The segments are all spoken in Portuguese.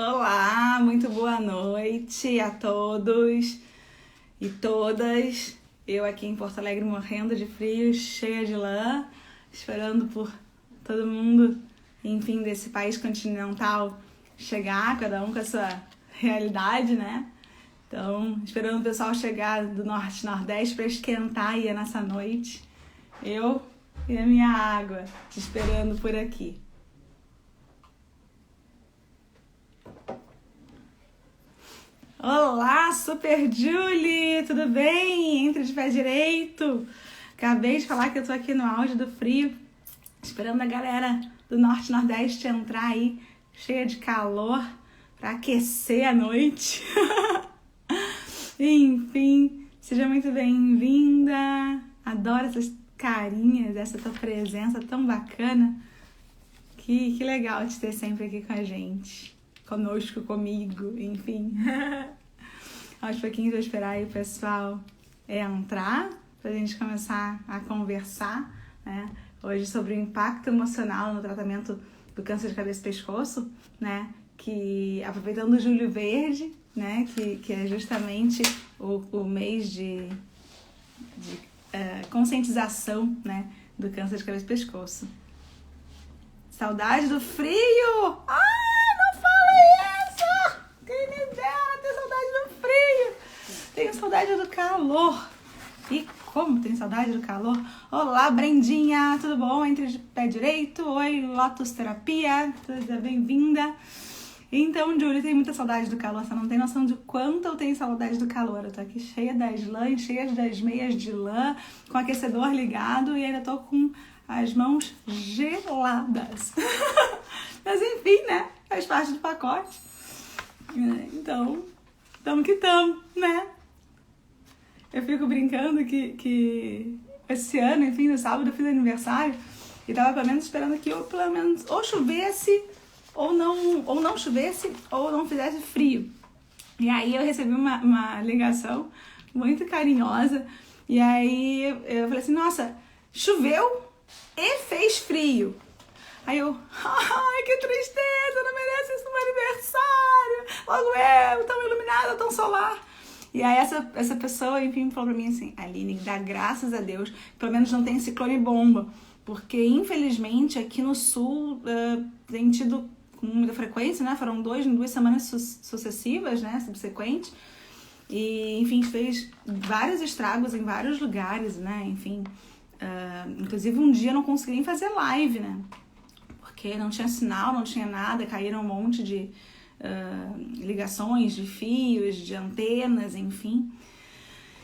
Olá, muito boa noite a todos e todas. Eu aqui em Porto Alegre morrendo de frio, cheia de lã, esperando por todo mundo, enfim, desse país continental chegar, cada um com a sua realidade, né? Então, esperando o pessoal chegar do Norte e Nordeste para esquentar aí nessa noite. Eu e a minha água te esperando por aqui. Olá, Super Julie! Tudo bem? Entre de pé direito. Acabei de falar que eu tô aqui no auge do frio, esperando a galera do Norte e Nordeste entrar aí, cheia de calor, para aquecer a noite. Enfim, seja muito bem-vinda. Adoro essas carinhas, essa tua presença tão bacana. Que legal te ter sempre aqui com a gente. Conosco, comigo, enfim. Aos pouquinhos vou esperar aí o pessoal entrar pra gente começar a conversar, né? Hoje sobre o impacto emocional no tratamento do câncer de cabeça e pescoço, né? Que aproveitando o Julho Verde, né? Que é justamente o mês de conscientização, né? Do câncer de cabeça e pescoço. Saudade do frio! Quem me dera ter saudade do frio. Tenho saudade do calor. E como tenho saudade do calor? Olá, Brendinha, tudo bom? Entre de pé direito. Oi, Lotus Terapia, seja bem-vinda. Então, Julie, tem muita saudade do calor. Você não tem noção de quanto eu tenho saudade do calor. Eu tô aqui cheia das lãs, cheia das meias de lã, com o aquecedor ligado e ainda tô com as mãos geladas. Mas enfim, né? Faz parte do pacote. Então, tamo que tamo, né? Eu fico brincando que esse ano, enfim, no sábado eu fiz aniversário e tava pelo menos esperando que eu, pelo menos, ou chovesse, ou não chovesse, ou não fizesse frio. E aí eu recebi uma ligação muito carinhosa e aí eu falei assim, nossa, choveu e fez frio. Aí eu, ai, que tristeza, não merece isso no meu aniversário. Logo eu, tão iluminada, tão solar. E aí essa pessoa, enfim, falou pra mim assim, Aline, dá graças a Deus, pelo menos não tem ciclone bomba. Porque, infelizmente, aqui no sul tem tido com muita frequência, né? Foram duas semanas sucessivas, né? Subsequentes. E, enfim, fez vários estragos em vários lugares, né? Enfim, inclusive um dia eu não consegui nem fazer live, né? Porque não tinha sinal, não tinha nada, caíram um monte de ligações de fios, de antenas, enfim.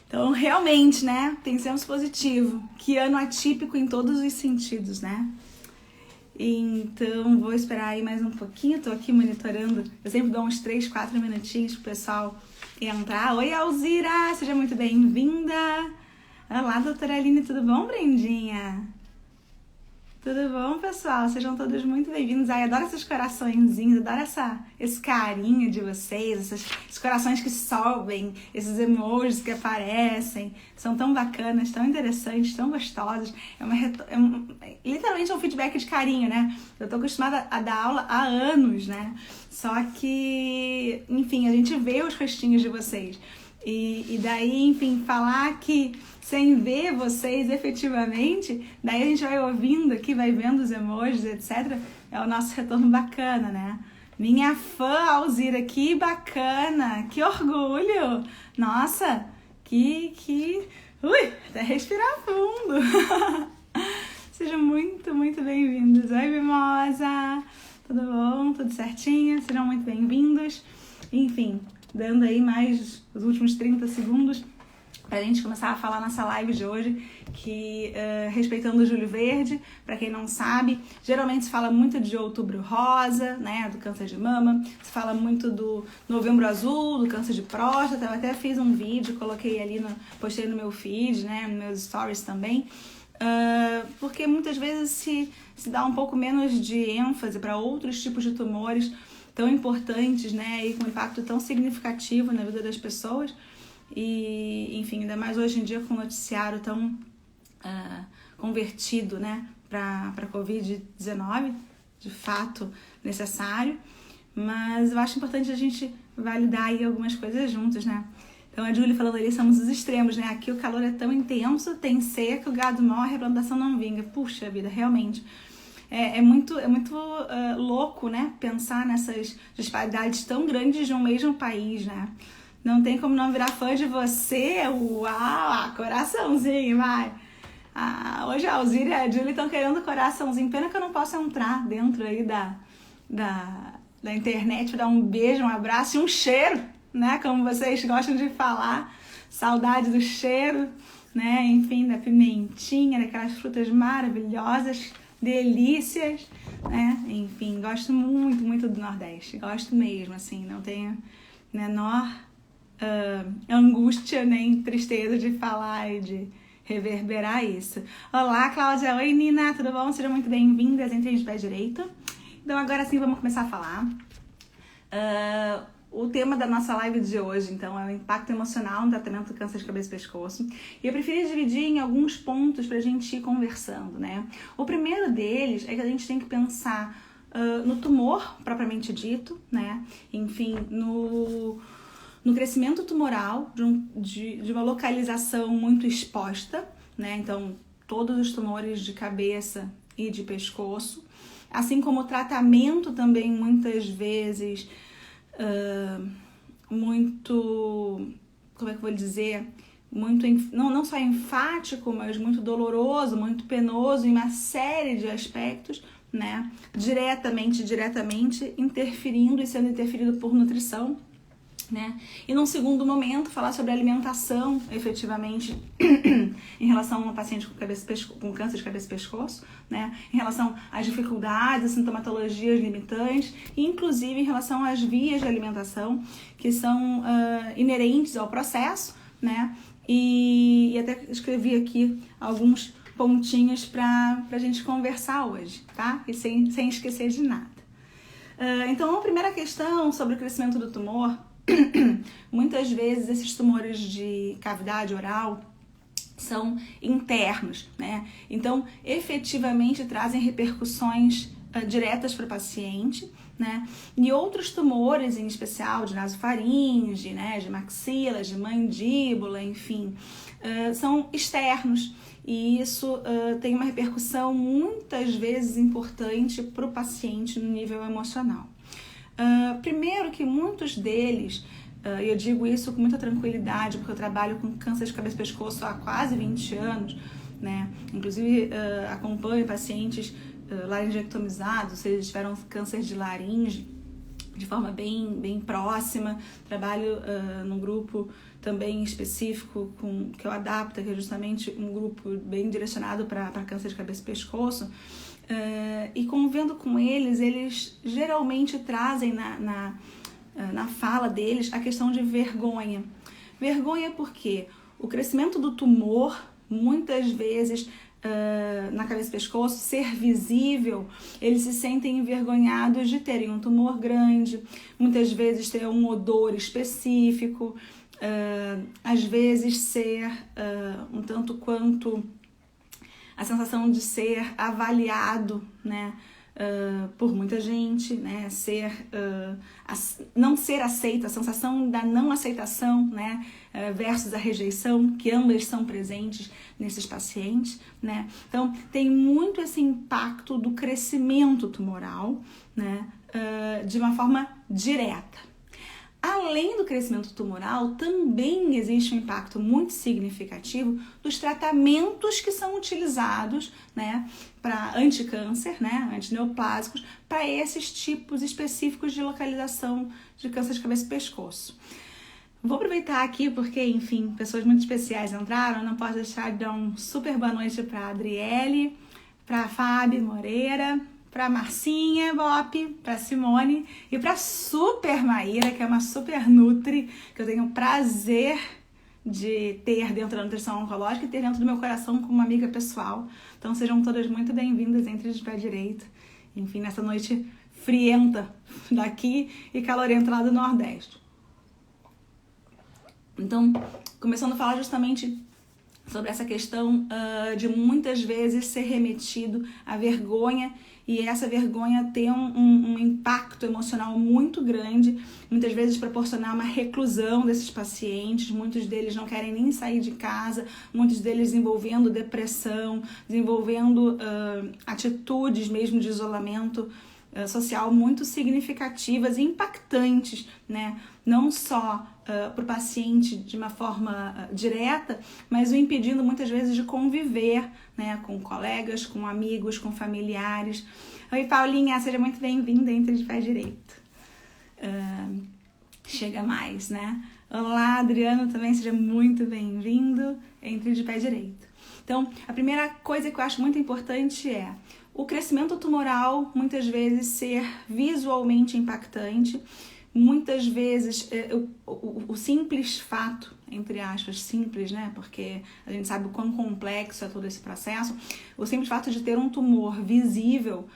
Então, realmente, né, pensemos positivo. Que ano atípico em todos os sentidos, né? Então, vou esperar aí mais um pouquinho, tô aqui monitorando. Eu sempre dou uns 3, 4 minutinhos pro pessoal entrar. Oi, Alzira, seja muito bem-vinda. Olá, doutora Aline, tudo bom, Brendinha? Tudo bom, pessoal? Sejam todos muito bem-vindos. Ai, adoro esses coraçõezinhos, adoro esse carinho de vocês, esses corações que sobem, esses emojis que aparecem. São tão bacanas, tão interessantes, tão gostosos. Literalmente é um feedback de carinho, né? Eu tô acostumada a dar aula há anos, né? Só que, enfim, a gente vê os rostinhos de vocês. E daí, enfim, falar que sem ver vocês efetivamente, daí a gente vai ouvindo aqui, vai vendo os emojis, etc. É o nosso retorno bacana, né? Minha fã, Alzira, que bacana, que orgulho! Nossa, Ui, até respirar fundo! Sejam muito, muito bem-vindos. Oi, Mimosa! Tudo bom? Tudo certinho? Sejam muito bem-vindos. Enfim, dando aí mais os últimos 30 segundos pra gente começar a falar nessa live de hoje, que respeitando o Julho Verde, pra quem não sabe, geralmente se fala muito de Outubro Rosa, né, do câncer de mama, se fala muito do Novembro Azul, do câncer de próstata. Eu até fiz um vídeo, coloquei ali, postei no meu feed, né, nos meus stories também, porque muitas vezes se dá um pouco menos de ênfase para outros tipos de tumores tão importantes, né, e com impacto tão significativo na vida das pessoas. E, enfim, ainda mais hoje em dia com o noticiário tão convertido, né, para Covid-19, de fato necessário. mas eu acho importante a gente validar aí algumas coisas juntos, né? Então a Julie falando ali, somos os extremos, né? Aqui o calor é tão intenso, tem seca, o gado morre, a plantação não vinga. Puxa vida, realmente. É muito louco, né? Pensar nessas disparidades tão grandes de um mesmo país, né? Não tem como não virar fã de você. Uau, coraçãozinho, vai. Hoje a Alzira e a Julie estão querendo coraçãozinho. Pena que eu não posso entrar dentro aí da internet para dar um beijo, um abraço e um cheiro, né? Como vocês gostam de falar. Saudade do cheiro, né? Enfim, da pimentinha, daquelas frutas maravilhosas, delícias, né? Enfim, gosto muito, muito do Nordeste. Gosto mesmo, assim, não tenho menor angústia nem tristeza de falar e de reverberar isso. Olá, Cláudia. Oi, Nina. Tudo bom? Sejam muito bem-vindas entre de pé direito. Então, agora sim, vamos começar a falar. O tema da nossa live de hoje, então, é o impacto emocional no tratamento do câncer de cabeça e pescoço. E eu preferi dividir em alguns pontos pra gente ir conversando, né? O primeiro deles é que a gente tem que pensar no tumor, propriamente dito, né? Enfim, no crescimento tumoral de uma localização muito exposta, né? Então, todos os tumores de cabeça e de pescoço, assim como o tratamento também muitas vezes muito, como é que eu vou dizer, muito, não só enfático, mas muito doloroso, muito penoso em uma série de aspectos, né? Diretamente interferindo e sendo interferido por nutrição, né? E num segundo momento falar sobre alimentação efetivamente em relação a uma paciente com câncer de cabeça e pescoço, né? Em relação às dificuldades, sintomatologias limitantes e inclusive em relação às vias de alimentação que são inerentes ao processo, né? E até escrevi aqui alguns pontinhos para a gente conversar hoje, tá? E sem esquecer de nada. Então, a primeira questão sobre o crescimento do tumor. Muitas vezes esses tumores de cavidade oral são internos, né? Então, efetivamente trazem repercussões diretas para o paciente, né? E outros tumores, em especial de nasofaringe, né? De maxila, de mandíbula, enfim, são externos. E isso tem uma repercussão muitas vezes importante para o paciente no nível emocional. Primeiro que muitos deles, eu digo isso com muita tranquilidade, porque eu trabalho com câncer de cabeça e pescoço há quase 20 anos, né? Inclusive acompanho pacientes laringectomizados, se eles tiveram câncer de laringe de forma bem próxima. Trabalho num grupo também específico que eu adapto, que é justamente um grupo bem direcionado para câncer de cabeça e pescoço. E convivendo com eles geralmente trazem na fala deles a questão de vergonha. Vergonha porque o crescimento do tumor, muitas vezes, na cabeça e pescoço, ser visível, eles se sentem envergonhados de terem um tumor grande, muitas vezes ter um odor específico, às vezes ser um tanto quanto a sensação de ser avaliado, né, por muita gente, né, não ser aceito, a sensação da não aceitação, né, versus a rejeição, que ambas são presentes nesses pacientes, né. Então, tem muito esse impacto do crescimento tumoral, né, de uma forma direta. Além do crescimento tumoral, também existe um impacto muito significativo dos tratamentos que são utilizados, né, para anticâncer, né, antineoplásicos, para esses tipos específicos de localização de câncer de cabeça e pescoço. Vou aproveitar aqui porque, enfim, pessoas muito especiais entraram, não posso deixar de dar um super boa noite para a Adriele, para a Fábio Moreira, para Marcinha Bop, para Simone e para Super Maíra, que é uma super nutri, que eu tenho o prazer de ter dentro da nutrição oncológica e ter dentro do meu coração como uma amiga pessoal. Então sejam todas muito bem-vindas entre de pé direito. Enfim, nessa noite frienta daqui e calorenta lá do Nordeste. Então, começando a falar justamente sobre essa questão de muitas vezes ser remetido à vergonha e essa vergonha ter um impacto emocional muito grande, muitas vezes proporcionar uma reclusão desses pacientes, muitos deles não querem nem sair de casa, muitos deles desenvolvendo depressão, desenvolvendo atitudes mesmo de isolamento social muito significativas e impactantes, né? Não só para o paciente de uma forma direta, mas o impedindo muitas vezes de conviver, né, com colegas, com amigos, com familiares. Oi, Paulinha, seja muito bem-vinda, entre de pé direito. Chega mais, né? Olá, Adriano, também seja muito bem-vindo, entre de pé direito. Então, a primeira coisa que eu acho muito importante é o crescimento tumoral, muitas vezes, ser visualmente impactante. Muitas vezes, o simples fato, entre aspas, simples, né? Porque a gente sabe o quão complexo é todo esse processo. O simples fato de ter um tumor visível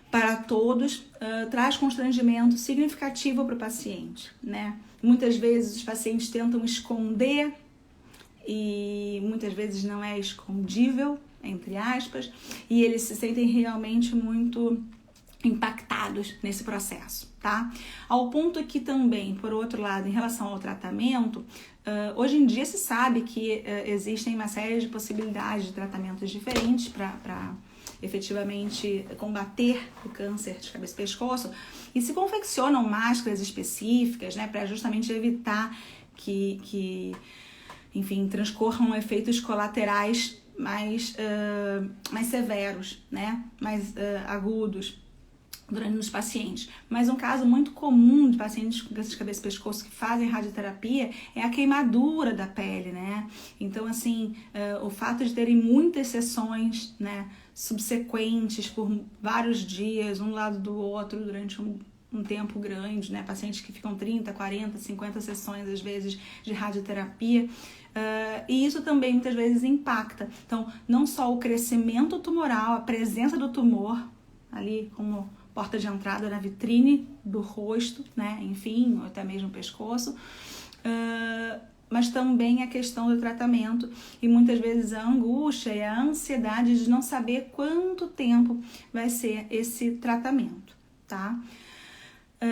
para todos traz constrangimento significativo para o paciente, né? Muitas vezes os pacientes tentam esconder e muitas vezes não é escondível, entre aspas, e eles se sentem realmente muito impactados nesse processo, tá? Ao ponto que também, por outro lado, em relação ao tratamento, hoje em dia se sabe que existem uma série de possibilidades de tratamentos diferentes para efetivamente combater o câncer de cabeça e pescoço, e se confeccionam máscaras específicas, né, para justamente evitar que enfim, transcorram efeitos colaterais mais severos, né, mais agudos nos pacientes. Mas um caso muito comum de pacientes com câncer de cabeça e pescoço que fazem radioterapia é a queimadura da pele, né? Então, assim, o fato de terem muitas sessões, né, subsequentes por vários dias, um lado do outro, durante um tempo grande, né? Pacientes que ficam 30, 40, 50 sessões, às vezes, de radioterapia. E isso também, muitas vezes, impacta. Então, não só o crescimento tumoral, a presença do tumor ali como porta de entrada na vitrine do rosto, né? Enfim, ou até mesmo pescoço, mas também a questão do tratamento e muitas vezes a angústia e a ansiedade de não saber quanto tempo vai ser esse tratamento, tá?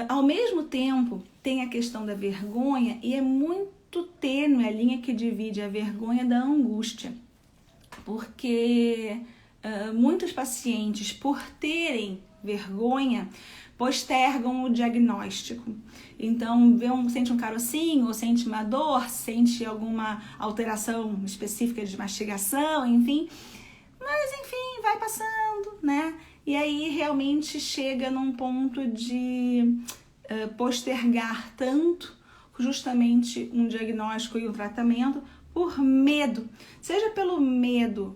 Ao mesmo tempo, tem a questão da vergonha e é muito tênue a linha que divide a vergonha da angústia, porque muitos pacientes, por terem vergonha, postergam o diagnóstico. Então, sente um carocinho, ou sente uma dor, sente alguma alteração específica de mastigação, enfim. Mas, enfim, vai passando, né? E aí, realmente, chega num ponto de postergar tanto justamente um diagnóstico e um tratamento por medo. Seja pelo medo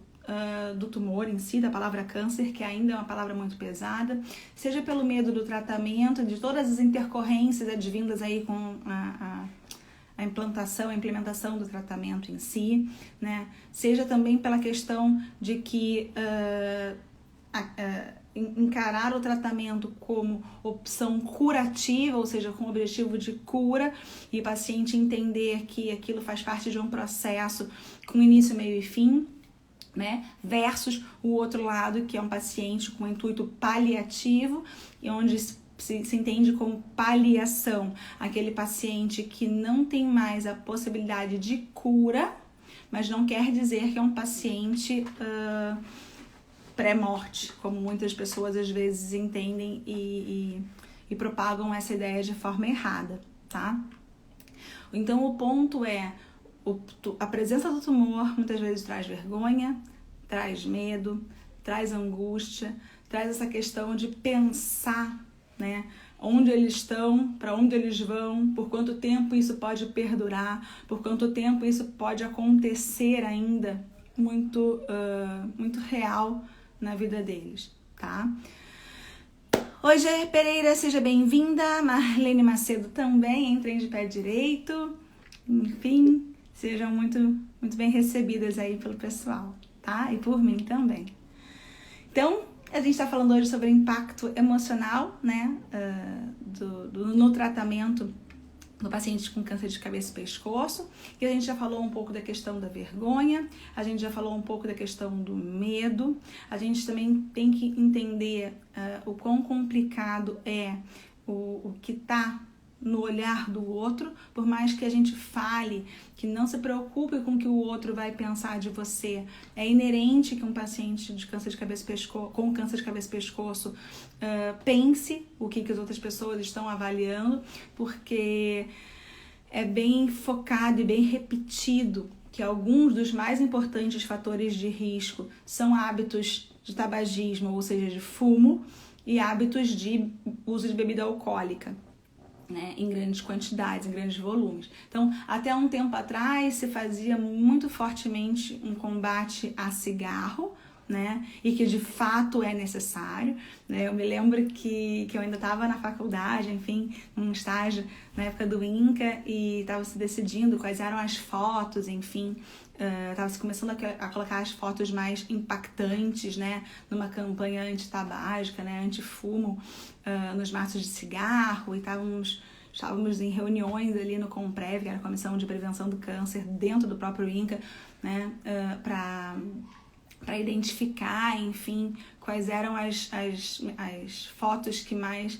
do tumor em si, da palavra câncer, que ainda é uma palavra muito pesada, seja pelo medo do tratamento, de todas as intercorrências advindas aí com a implementação do tratamento em si, né? Seja também pela questão de que encarar o tratamento como opção curativa, ou seja, com o objetivo de cura, e o paciente entender que aquilo faz parte de um processo com início, meio e fim, né? Versus o outro lado, que é um paciente com intuito paliativo, e onde se entende como paliação aquele paciente que não tem mais a possibilidade de cura, mas não quer dizer que é um paciente pré-morte, como muitas pessoas às vezes entendem e propagam essa ideia de forma errada, tá? Então o ponto é, a presença do tumor muitas vezes traz vergonha, traz medo, traz angústia, traz essa questão de pensar, né, onde eles estão, para onde eles vão, por quanto tempo isso pode perdurar, por quanto tempo isso pode acontecer ainda, muito real na vida deles, tá? Oi, Jair Pereira, seja bem-vinda. Marlene Macedo também, entrem de pé direito. Enfim, sejam muito bem recebidas aí pelo pessoal, tá? E por mim também. Então, a gente está falando hoje sobre o impacto emocional, né, no tratamento no paciente com câncer de cabeça e pescoço, e a gente já falou um pouco da questão da vergonha, a gente já falou um pouco da questão do medo, a gente também tem que entender o quão complicado é o que está no olhar do outro, por mais que a gente fale, que não se preocupe com o que o outro vai pensar de você. É inerente que um paciente de câncer de cabeça e pescoço, com câncer de cabeça e pescoço pense o que as outras pessoas estão avaliando, porque é bem focado e bem repetido que alguns dos mais importantes fatores de risco são hábitos de tabagismo, ou seja, de fumo, e hábitos de uso de bebida alcoólica, né, em grandes quantidades, em grandes volumes. Então, até um tempo atrás, se fazia muito fortemente um combate a cigarro, né, e que de fato é necessário, né? Eu me lembro que eu ainda estava na faculdade, enfim, num estágio na época do INCA, e estava se decidindo quais eram as fotos, enfim, estava se começando a colocar as fotos mais impactantes, né, numa campanha antitabágica, né, anti-fumo, nos maços de cigarro, e estávamos em reuniões ali no COMPREV, que era a Comissão de Prevenção do Câncer, dentro do próprio INCA, né, para identificar, enfim, quais eram as fotos que mais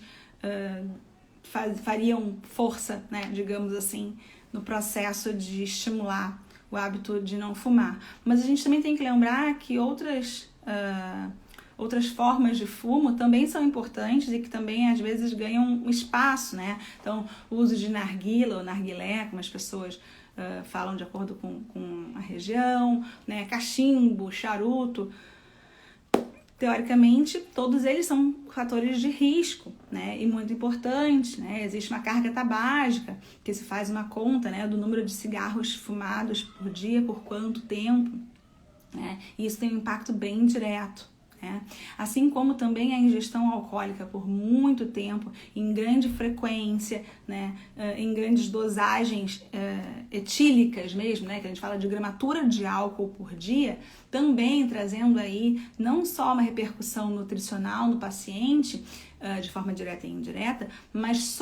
fariam força, né, digamos assim, no processo de estimular o hábito de não fumar. Mas a gente também tem que lembrar que outras formas de fumo também são importantes e que também às vezes ganham espaço, né? Então, o uso de narguilé ou narguilé, como as pessoas falam de acordo com a região, né? Cachimbo, charuto, teoricamente todos eles são fatores de risco, né? E muito importantes, né? Existe uma carga tabágica, que se faz uma conta, né, do número de cigarros fumados por dia, por quanto tempo, né? E isso tem um impacto bem direto, né? Assim como também a ingestão alcoólica por muito tempo, em grande frequência, né, em grandes dosagens etílicas mesmo, né, que a gente fala de gramatura de álcool por dia, também trazendo aí não só uma repercussão nutricional no paciente, de forma direta e indireta, mas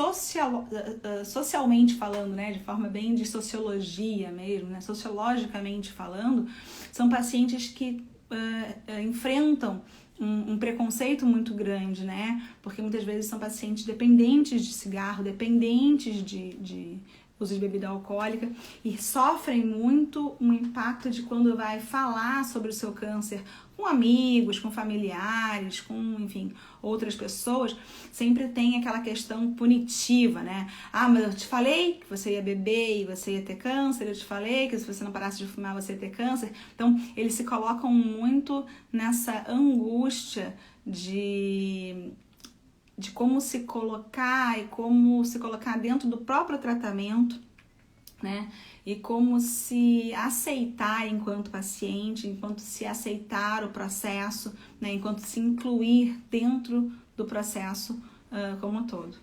socialmente falando, né, de forma bem de sociologia mesmo, né, sociologicamente falando, são pacientes que enfrentam um preconceito muito grande, né? Porque muitas vezes são pacientes dependentes de cigarro, dependentes de uso de bebida alcoólica, e sofrem muito um impacto de quando vai falar sobre o seu câncer com amigos, com familiares, com, enfim, outras pessoas, sempre tem aquela questão punitiva, né? Ah, mas eu te falei que você ia beber e você ia ter câncer, eu te falei que se você não parasse de fumar você ia ter câncer. Então, eles se colocam muito nessa angústia de como se colocar e como se colocar dentro do próprio tratamento, né? E como se aceitar enquanto paciente, enquanto se aceitar o processo, né? Enquanto se incluir dentro do processo como um todo.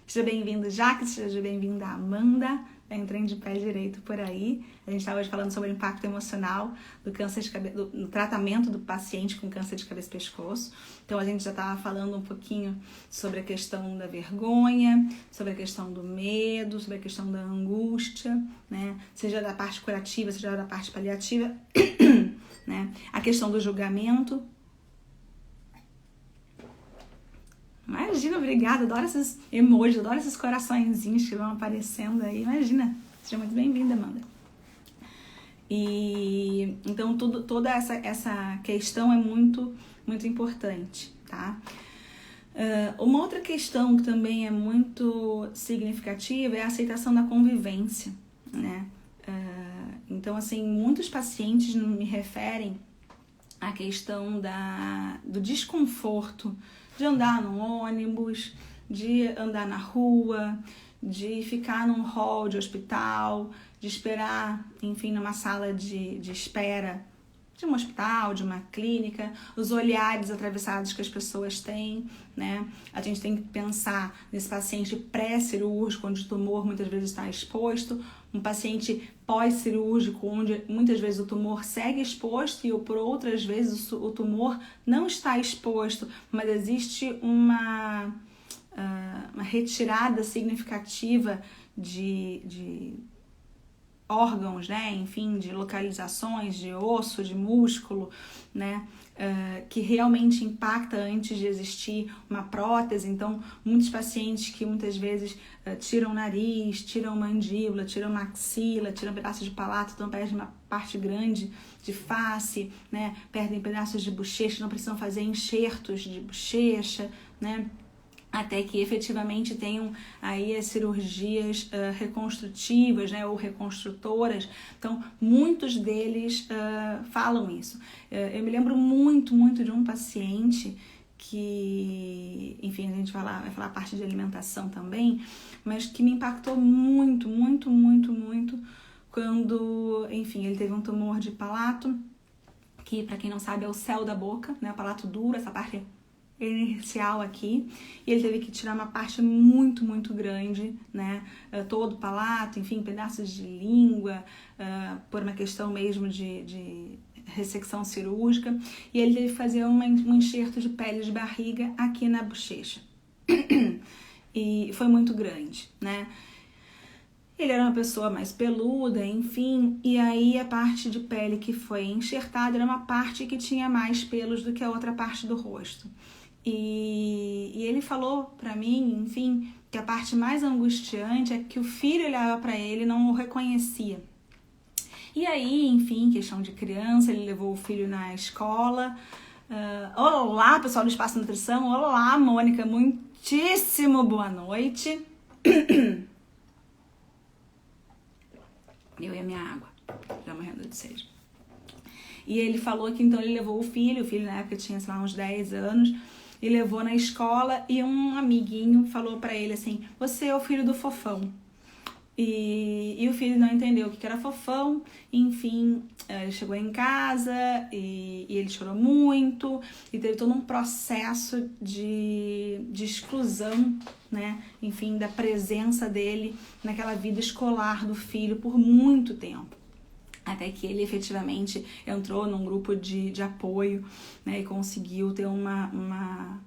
Seja bem-vindo, Jaque, seja bem-vinda, Amanda. Entrem de pé direito por aí. A gente está hoje falando sobre o impacto emocional do câncer de cabeça, do tratamento do paciente com câncer de cabeça e pescoço. Então a gente já estava falando um pouquinho sobre a questão da vergonha, sobre a questão do medo, sobre a questão da angústia, né? Seja da parte curativa, seja da parte paliativa, né? A questão do julgamento. Imagina, obrigada, adoro esses emojis, adoro esses coraçõezinhos que vão aparecendo aí, imagina, seja muito bem-vinda, Amanda. E então toda essa questão é muito, muito importante, tá? Uma outra questão que também é muito significativa é a aceitação da convivência, né? Então, assim, muitos pacientes me referem à questão do desconforto de andar no ônibus, de andar na rua, de ficar num hall de hospital, de esperar, enfim, numa sala de espera de um hospital, de uma clínica, os olhares atravessados que as pessoas têm, né? A gente tem que pensar nesse paciente pré-cirúrgico, onde o tumor muitas vezes está exposto, um paciente pós-cirúrgico, onde muitas vezes o tumor segue exposto e por outras vezes o tumor não está exposto, mas existe uma uma retirada significativa de órgãos, né, enfim, de localizações, de osso, de músculo, né, que realmente impacta antes de existir uma prótese. Então, muitos pacientes que muitas vezes tiram o nariz, tiram mandíbula, tiram maxila, tiram pedaços de palato, então perdem uma parte grande de face, né, perdem pedaços de bochecha, não precisam fazer enxertos de bochecha, né, até que efetivamente tenham aí as cirurgias reconstrutivas, né, ou reconstrutoras. Então, muitos deles falam isso. Eu me lembro muito de um paciente que, enfim, a gente vai falar a parte de alimentação também, mas que me impactou muito quando, enfim, ele teve um tumor de palato, que, para quem não sabe, é o céu da boca, né, o palato duro, essa parte inicial aqui, e ele teve que tirar uma parte muito grande, né, todo o palato, enfim, pedaços de língua, por uma questão mesmo de ressecção cirúrgica, e ele teve que fazer um enxerto de pele de barriga aqui na bochecha, e foi muito grande, né. Ele era uma pessoa mais peluda, enfim, e aí a parte de pele que foi enxertada era uma parte que tinha mais pelos do que a outra parte do rosto. E ele falou pra mim, enfim, que a parte mais angustiante é que o filho olhava pra ele e não o reconhecia. E aí, enfim, questão de criança, ele levou o filho na escola. Olá, pessoal do Espaço Nutrição. Olá, Mônica, muitíssimo boa noite. Eu e a minha água, já morrendo de sede. E ele falou que então ele levou o filho na época tinha, sei lá, uns 10 anos, e levou na escola, e um amiguinho falou pra ele assim: você é o filho do fofão. E o filho não entendeu o que era fofão, enfim, ele chegou em casa e ele chorou muito, e teve todo um processo de exclusão, né, enfim, da presença dele naquela vida escolar do filho por muito tempo. Até que ele efetivamente entrou num grupo de apoio, né, e conseguiu ter uma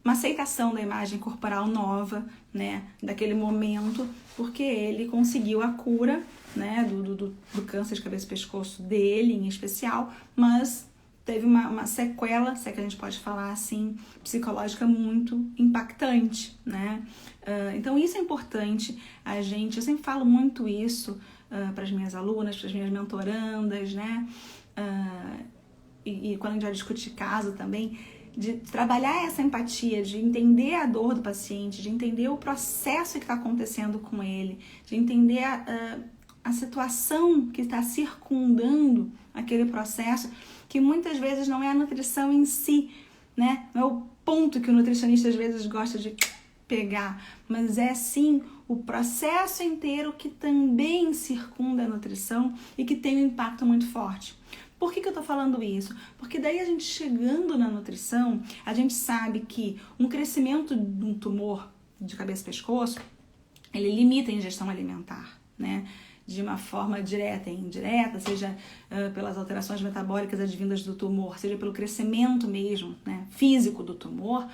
aceitação da imagem corporal nova, né, daquele momento, porque ele conseguiu a cura, né, do câncer de cabeça e pescoço dele em especial, mas teve uma sequela, se é que a gente pode falar assim, psicológica muito impactante, né. Então isso é importante, eu sempre falo muito isso para as minhas alunas, para as minhas mentorandas, né, e quando a gente vai discutir caso também, de trabalhar essa empatia, de entender a dor do paciente, de entender o processo que está acontecendo com ele, de entender a situação que está circundando aquele processo, que muitas vezes não é a nutrição em si, né? Não é o ponto que o nutricionista às vezes gosta de pegar, mas é sim o processo inteiro que também circunda a nutrição e que tem um impacto muito forte. Por que eu tô falando isso? Porque daí a gente chegando na nutrição, a gente sabe que um crescimento de um tumor de cabeça e pescoço, ele limita a ingestão alimentar, né? De uma forma direta e indireta, seja pelas alterações metabólicas advindas do tumor, seja pelo crescimento mesmo, né, físico do tumor,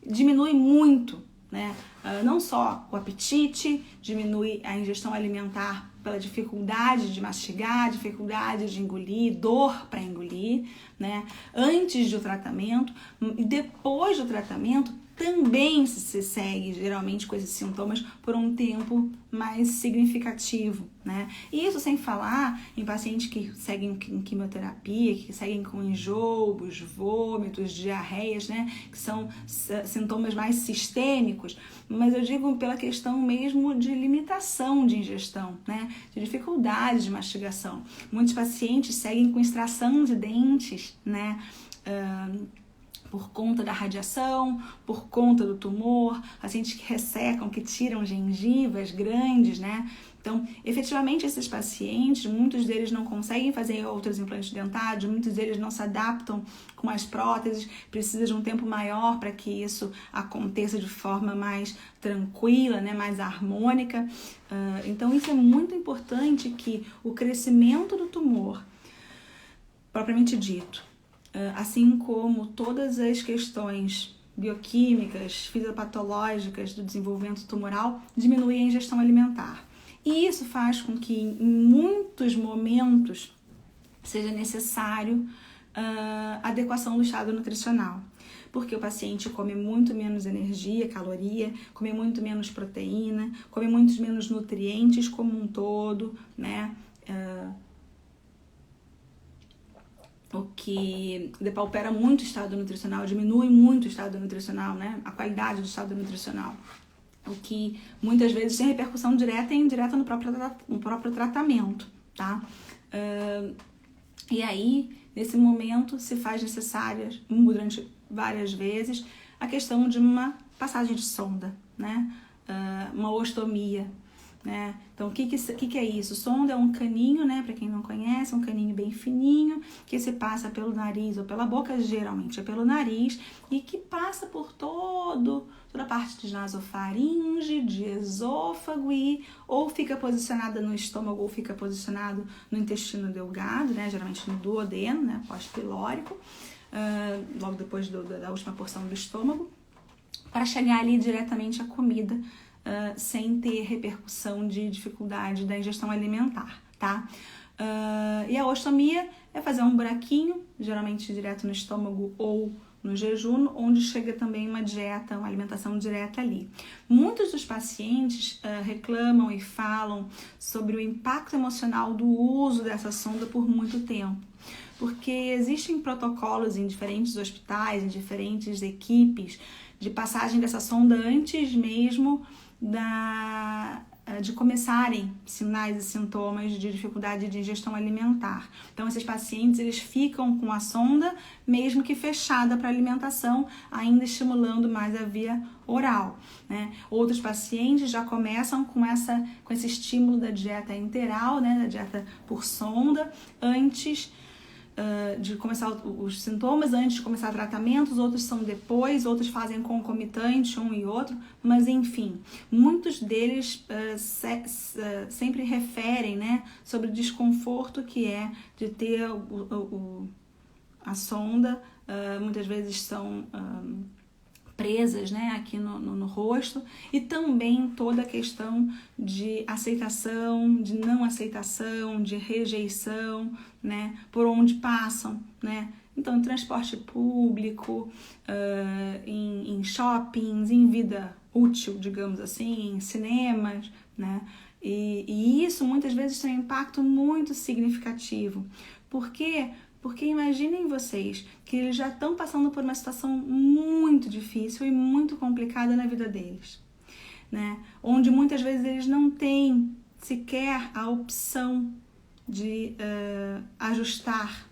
diminui muito, né? Não só o apetite, diminui a ingestão alimentar pela dificuldade de mastigar, dificuldade de engolir, dor para engolir, né? Antes do tratamento e depois do tratamento também se segue geralmente com esses sintomas por um tempo mais significativo, né? E isso sem falar em pacientes que seguem em quimioterapia, que seguem com enjoos, vômitos, diarreias, né? Que são sintomas mais sistêmicos, mas eu digo pela questão mesmo de limitação de ingestão, né? De dificuldade de mastigação. Muitos pacientes seguem com extração de dentes, né? Por conta da radiação, por conta do tumor, pacientes que ressecam, que tiram gengivas grandes, né? Então, efetivamente, esses pacientes, muitos deles não conseguem fazer outros implantes dentários, muitos deles não se adaptam com as próteses, precisa de um tempo maior para que isso aconteça de forma mais tranquila, né? Mais harmônica. Então, isso é muito importante, que o crescimento do tumor, propriamente dito, assim como todas as questões bioquímicas, fisiopatológicas do desenvolvimento tumoral, diminui a ingestão alimentar. E isso faz com que, em muitos momentos, seja necessário adequação do estado nutricional. Porque o paciente come muito menos energia, caloria, come muito menos proteína, come muito menos nutrientes como um todo, né? O que depaupera muito o estado nutricional, diminui muito o estado nutricional, né? A qualidade do estado nutricional. O que muitas vezes tem repercussão direta e indireta no próprio tratamento, tá? E aí, nesse momento, se faz necessária, durante várias vezes, a questão de uma passagem de sonda, né? Uma ostomia, né? Então, o que é isso? Sonda é um caninho, né? Para quem não conhece, um caninho bem fininho, que se passa pelo nariz ou pela boca, geralmente é pelo nariz, e que passa por toda a parte de nasofaringe, de esôfago, e ou fica posicionada no estômago ou fica posicionado no intestino delgado, né? Geralmente no duodeno, né? Pós-pilórico, logo depois da última porção do estômago, para chegar ali diretamente à comida, sem ter repercussão de dificuldade da ingestão alimentar, tá? E a ostomia é fazer um buraquinho, geralmente direto no estômago ou no jejum, onde chega também uma dieta, uma alimentação direta ali. Muitos dos pacientes reclamam e falam sobre o impacto emocional do uso dessa sonda por muito tempo, porque existem protocolos em diferentes hospitais, em diferentes equipes, de passagem dessa sonda antes mesmo de começarem sinais e sintomas de dificuldade de ingestão alimentar. Então, esses pacientes, eles ficam com a sonda, mesmo que fechada para alimentação, ainda estimulando mais a via oral, né? Outros pacientes já começam com esse estímulo da dieta enteral, né? Da dieta por sonda, antes de começar os sintomas, antes de começar tratamentos, outros são depois, outros fazem concomitante um e outro, mas enfim, muitos deles sempre referem, né, sobre o desconforto que é de ter a sonda, muitas vezes são presas, né, aqui no rosto, e também toda a questão de aceitação, de não aceitação, de rejeição, né, por onde passam, né? Então, em transporte público, em shoppings, em vida útil, digamos assim, em cinemas, né? E isso muitas vezes tem um impacto muito significativo. Por quê? Porque imaginem vocês que eles já estão passando por uma situação muito difícil e muito complicada na vida deles, né? Onde muitas vezes eles não têm sequer a opção de ajustar,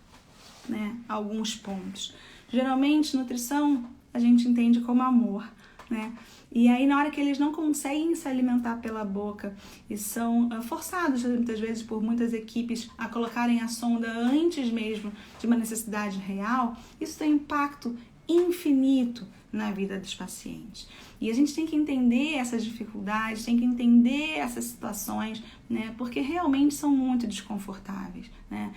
né, alguns pontos. Geralmente, nutrição a gente entende como amor, né? E aí, na hora que eles não conseguem se alimentar pela boca e são forçados, muitas vezes, por muitas equipes a colocarem a sonda antes mesmo de uma necessidade real, isso tem impacto infinito na vida dos pacientes. E a gente tem que entender essas dificuldades, tem que entender essas situações, né? Porque realmente são muito desconfortáveis, né?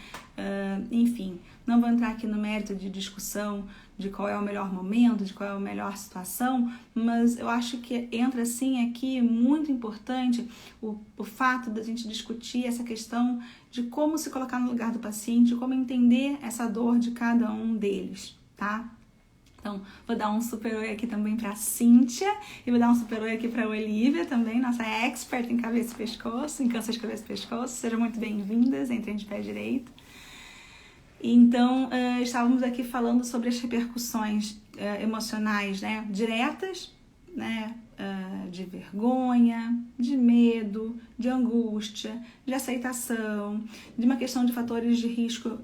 Enfim, não vou entrar aqui no mérito de discussão de qual é o melhor momento, de qual é a melhor situação, mas eu acho que entra sim aqui muito importante o fato da gente discutir essa questão de como se colocar no lugar do paciente, como entender essa dor de cada um deles, tá? Então, vou dar um super oi aqui também para a Cíntia e vou dar um super oi aqui para a Olivia também, nossa expert em cabeça e pescoço, em câncer de cabeça e pescoço. Sejam muito bem-vindas, entrem de pé direito. Então, estávamos aqui falando sobre as repercussões emocionais, né, diretas, né, de vergonha, de medo, de angústia, de aceitação, de uma questão de fatores de risco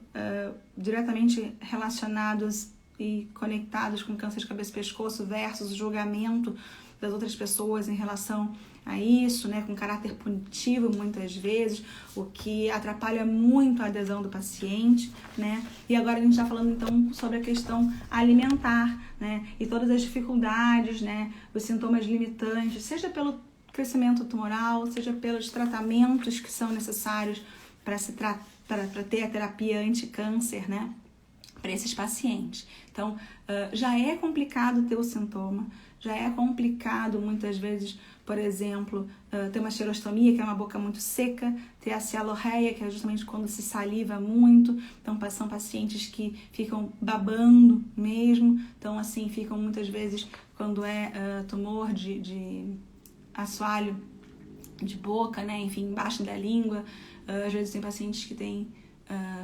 diretamente relacionados e conectados com câncer de cabeça e pescoço versus o julgamento das outras pessoas em relação a isso, né, com caráter punitivo muitas vezes, o que atrapalha muito a adesão do paciente, né? E agora a gente está falando então sobre a questão alimentar, né, e todas as dificuldades, né, os sintomas limitantes, seja pelo crescimento tumoral, seja pelos tratamentos que são necessários para ter a terapia anti-câncer, né? para esses pacientes. Então, já é complicado ter o sintoma, já é complicado muitas vezes, por exemplo, ter uma xerostomia, que é uma boca muito seca, ter a cialorreia, que é justamente quando se saliva muito. Então, são pacientes que ficam babando mesmo. Então, assim, ficam muitas vezes, quando é tumor de assoalho de boca, né? Enfim, embaixo da língua. Às vezes tem pacientes que têm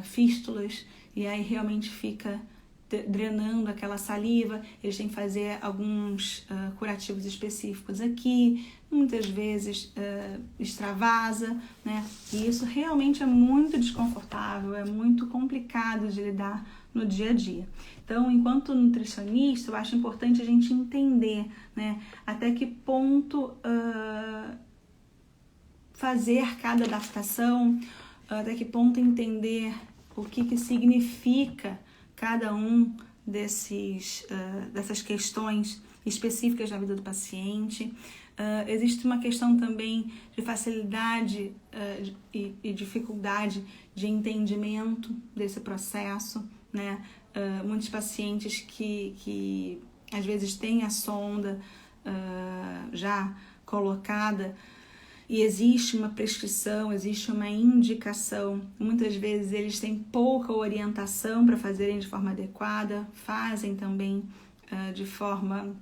fístulas e aí realmente fica drenando aquela saliva. Eles têm que fazer alguns curativos específicos aqui, muitas vezes extravasa, né? E isso realmente é muito desconfortável, é muito complicado de lidar no dia a dia. Então, enquanto nutricionista, eu acho importante a gente entender, né, até que ponto fazer cada adaptação, até que ponto entender o que significa cada um dessas questões específicas da vida do paciente. Existe uma questão também de facilidade e dificuldade de entendimento desse processo, né? Muitos pacientes que às vezes têm a sonda já colocada, e existe uma prescrição, existe uma indicação. Muitas vezes eles têm pouca orientação para fazerem de forma adequada, fazem também de forma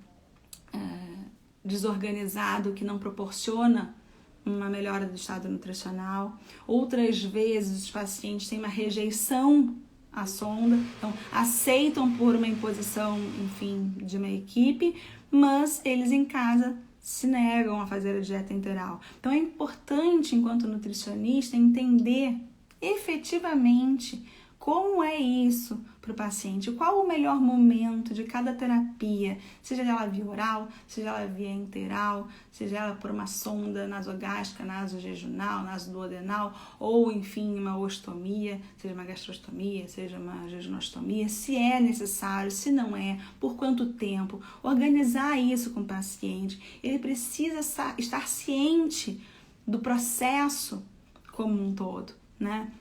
desorganizada, que não proporciona uma melhora do estado nutricional. Outras vezes os pacientes têm uma rejeição à sonda, então aceitam por uma imposição, enfim, de uma equipe, mas eles em casa se negam a fazer a dieta enteral. Então é importante, enquanto nutricionista, entender efetivamente como é isso para o paciente, qual o melhor momento de cada terapia, seja ela via oral, seja ela via enteral, seja ela por uma sonda nasogástrica, nasojejunal, nasoduodenal, ou enfim uma ostomia, seja uma gastrostomia, seja uma jejunostomia, se é necessário, se não é, por quanto tempo, organizar isso com o paciente. Ele precisa estar ciente do processo como um todo, né?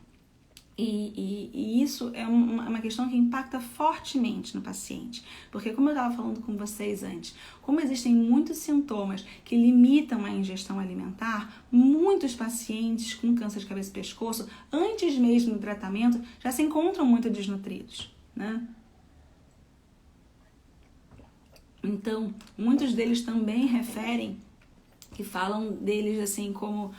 E isso é uma questão que impacta fortemente no paciente, porque como eu estava falando com vocês antes, como existem muitos sintomas que limitam a ingestão alimentar, muitos pacientes com câncer de cabeça e pescoço, antes mesmo do tratamento, já se encontram muito desnutridos, né? Então, muitos deles também referem, que falam deles assim como,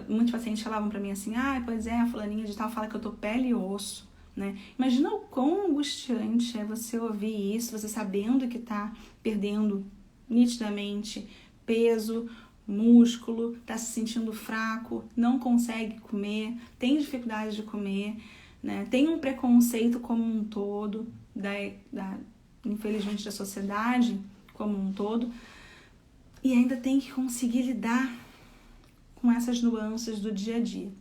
muitos pacientes falavam pra mim assim, pois é, a fulaninha de tal fala que eu tô pele e osso, né? Imagina o quão angustiante é você ouvir isso, você sabendo que tá perdendo nitidamente peso, músculo, tá se sentindo fraco, não consegue comer, tem dificuldade de comer, né? Tem um preconceito como um todo, infelizmente da sociedade como um todo, e ainda tem que conseguir lidar com essas nuances do dia a dia.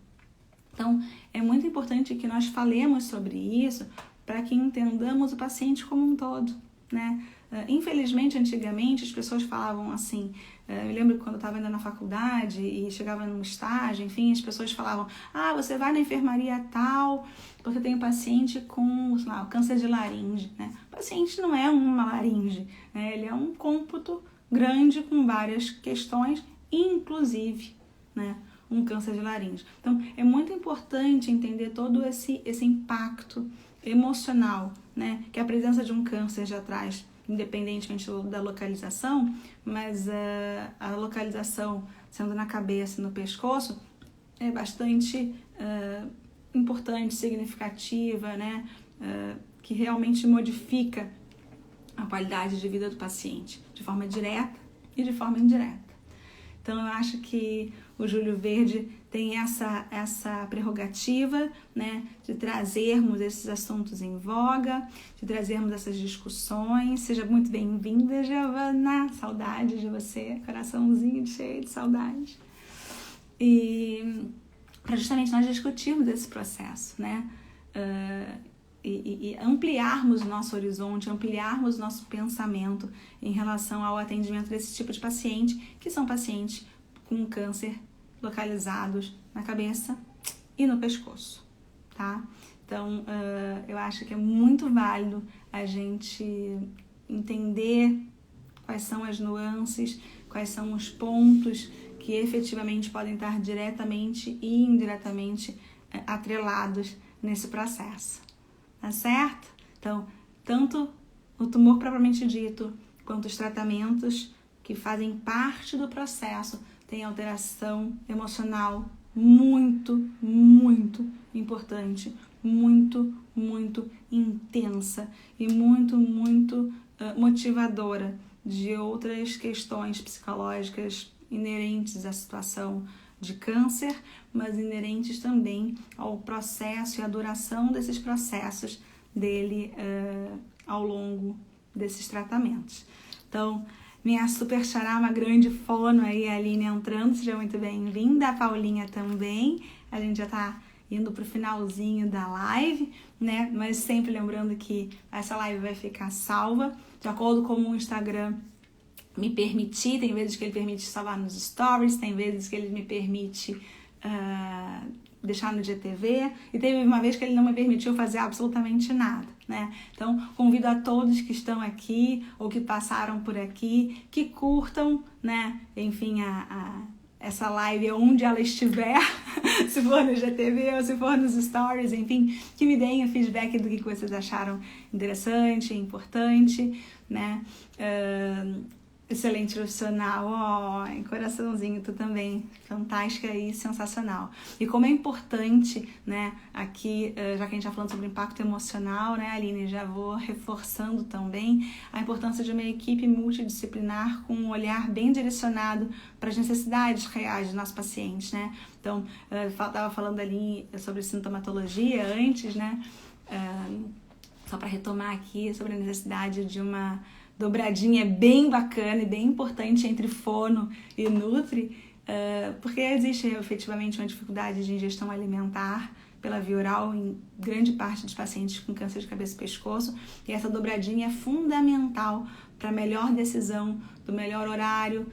Então, é muito importante que nós falemos sobre isso para que entendamos o paciente como um todo, né? Infelizmente, antigamente, as pessoas falavam assim, eu lembro que quando eu estava ainda na faculdade e chegava num estágio, enfim, as pessoas falavam, você vai na enfermaria tal, porque tem um paciente com, sei lá, câncer de laringe, né? O paciente não é uma laringe, né? Ele é um cômputo grande com várias questões, inclusive, né, um câncer de laringe. Então, é muito importante entender todo esse impacto emocional, né, que a presença de um câncer já traz, independentemente da localização, mas a localização sendo na cabeça e no pescoço é bastante importante, significativa, né, que realmente modifica a qualidade de vida do paciente, de forma direta e de forma indireta. Então, eu acho que o Júlio Verde tem essa prerrogativa, né, de trazermos esses assuntos em voga, de trazermos essas discussões. Seja muito bem-vinda, Giovana. Saudade de você, coraçãozinho cheio de saudade. E para justamente nós discutirmos esse processo, né? E ampliarmos o nosso horizonte, ampliarmos o nosso pensamento em relação ao atendimento desse tipo de paciente, que são pacientes com câncer localizados na cabeça e no pescoço, tá? Então, eu acho que é muito válido a gente entender quais são as nuances, quais são os pontos que efetivamente podem estar diretamente e indiretamente atrelados nesse processo, tá certo? Então, tanto o tumor propriamente dito, quanto os tratamentos que fazem parte do processo têm alteração emocional muito, muito importante, muito, muito intensa e muito, muito motivadora de outras questões psicológicas inerentes à situação de câncer, mas inerentes também ao processo e à duração desses processos dele ao longo desses tratamentos. Então, minha super xará, uma grande fono aí, a Aline entrando, seja muito bem-vinda, a Paulinha também, a gente já tá indo pro finalzinho da live, né, mas sempre lembrando que essa live vai ficar salva, de acordo com o Instagram me permitir, tem vezes que ele permite salvar nos stories, tem vezes que ele me permite deixar no GTV, e teve uma vez que ele não me permitiu fazer absolutamente nada, né? Então, convido a todos que estão aqui ou que passaram por aqui, que curtam, né? Enfim, essa live onde ela estiver, se for no GTV ou se for nos stories, enfim, que me deem o feedback do que vocês acharam interessante, importante, né? Excelente profissional, coraçãozinho, tu também, fantástica e sensacional. E como é importante, né, aqui, já que a gente tá falando sobre impacto emocional, né, Aline, já vou reforçando também a importância de uma equipe multidisciplinar com um olhar bem direcionado para as necessidades reais dos nossos pacientes, né. Então, eu estava falando ali sobre sintomatologia antes, né, só para retomar aqui sobre a necessidade de uma dobradinha bem bacana e bem importante entre fono e nutri, porque existe efetivamente uma dificuldade de ingestão alimentar pela via oral em grande parte dos pacientes com câncer de cabeça e pescoço, e essa dobradinha é fundamental para a melhor decisão do melhor horário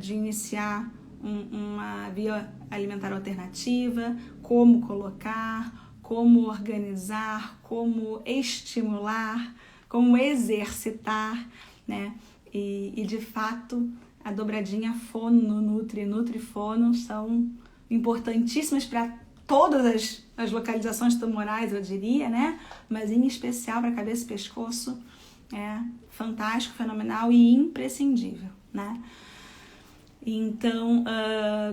de iniciar uma via alimentar alternativa, como colocar, como organizar, como estimular, como exercitar, né? E de fato, a dobradinha fono, nutri-fono são importantíssimas para todas as localizações tumorais, eu diria, né? Mas em especial para cabeça e pescoço, é fantástico, fenomenal e imprescindível, né? Então,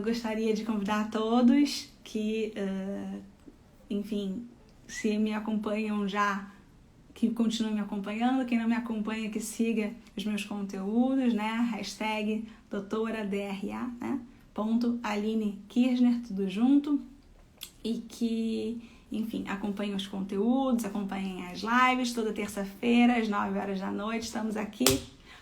gostaria de convidar a todos que, enfim, se me acompanham já, que continue me acompanhando, quem não me acompanha, que siga os meus conteúdos, né, hashtag doutora-DRA, né, @Aline Kirchner, tudo junto, e que, enfim, acompanhem os conteúdos, acompanhem as lives, toda terça-feira, às 9 horas da noite, estamos aqui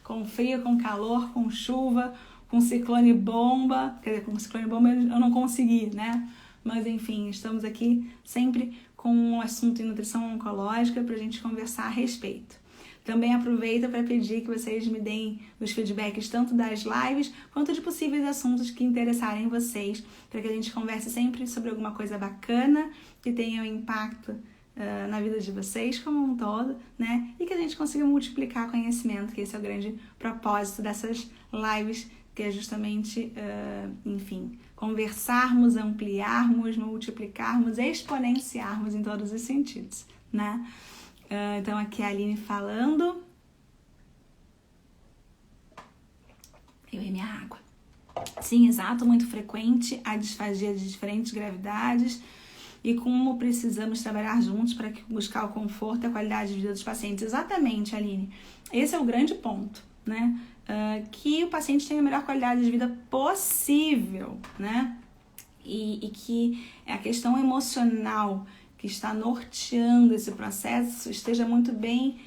com frio, com calor, com chuva, com ciclone bomba, quer dizer, com ciclone bomba eu não consegui, né, mas enfim, estamos aqui sempre com um assunto em nutrição oncológica para a gente conversar a respeito. Também aproveito para pedir que vocês me deem os feedbacks tanto das lives quanto de possíveis assuntos que interessarem vocês, para que a gente converse sempre sobre alguma coisa bacana que tenha um impacto na vida de vocês como um todo, né? E que a gente consiga multiplicar conhecimento, que esse é o grande propósito dessas lives, que é justamente, enfim, conversarmos, ampliarmos, multiplicarmos, exponenciarmos em todos os sentidos, né? Então, aqui a Aline falando. Eu e minha água. Sim, exato, muito frequente a disfagia de diferentes gravidades e como precisamos trabalhar juntos para buscar o conforto e a qualidade de vida dos pacientes. Exatamente, Aline. Esse é o grande ponto, né? Que o paciente tenha a melhor qualidade de vida possível, né? E que a questão emocional que está norteando esse processo esteja muito bem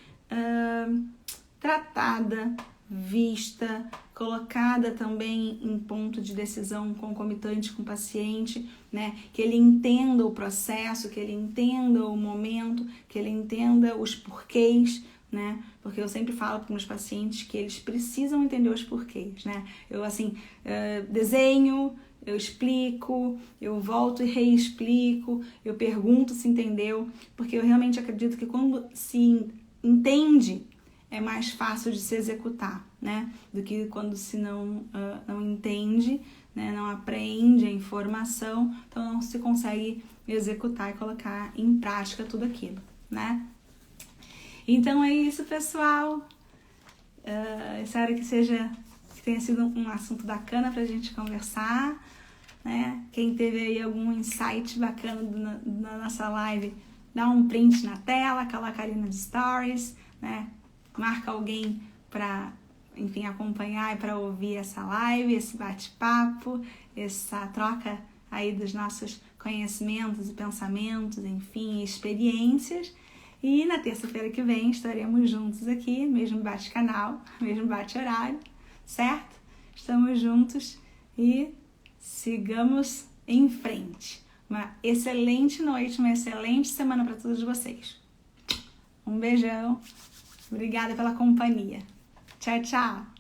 tratada, vista, colocada também em ponto de decisão concomitante com o paciente, né? Que ele entenda o processo, que ele entenda o momento, que ele entenda os porquês, né? Porque eu sempre falo para os meus pacientes que eles precisam entender os porquês, né? Eu, assim, desenho, eu explico, eu volto e reexplico, eu pergunto se entendeu, porque eu realmente acredito que quando se entende, é mais fácil de se executar, né? Do que quando se não entende, né? Não aprende a informação, então não se consegue executar e colocar em prática tudo aquilo, né? Então é isso, pessoal. Espero que tenha sido um assunto bacana pra gente conversar, né? Quem teve aí algum insight bacana na nossa live, dá um print na tela, coloca ali nos stories, né? Marca alguém para, enfim, acompanhar e para ouvir essa live, esse bate-papo, essa troca aí dos nossos conhecimentos e pensamentos, enfim, experiências. E na terça-feira que vem estaremos juntos aqui, mesmo bate-canal, mesmo bate-horário, certo? Estamos juntos e sigamos em frente. Uma excelente noite, uma excelente semana para todos vocês. Um beijão. Obrigada pela companhia. Tchau, tchau.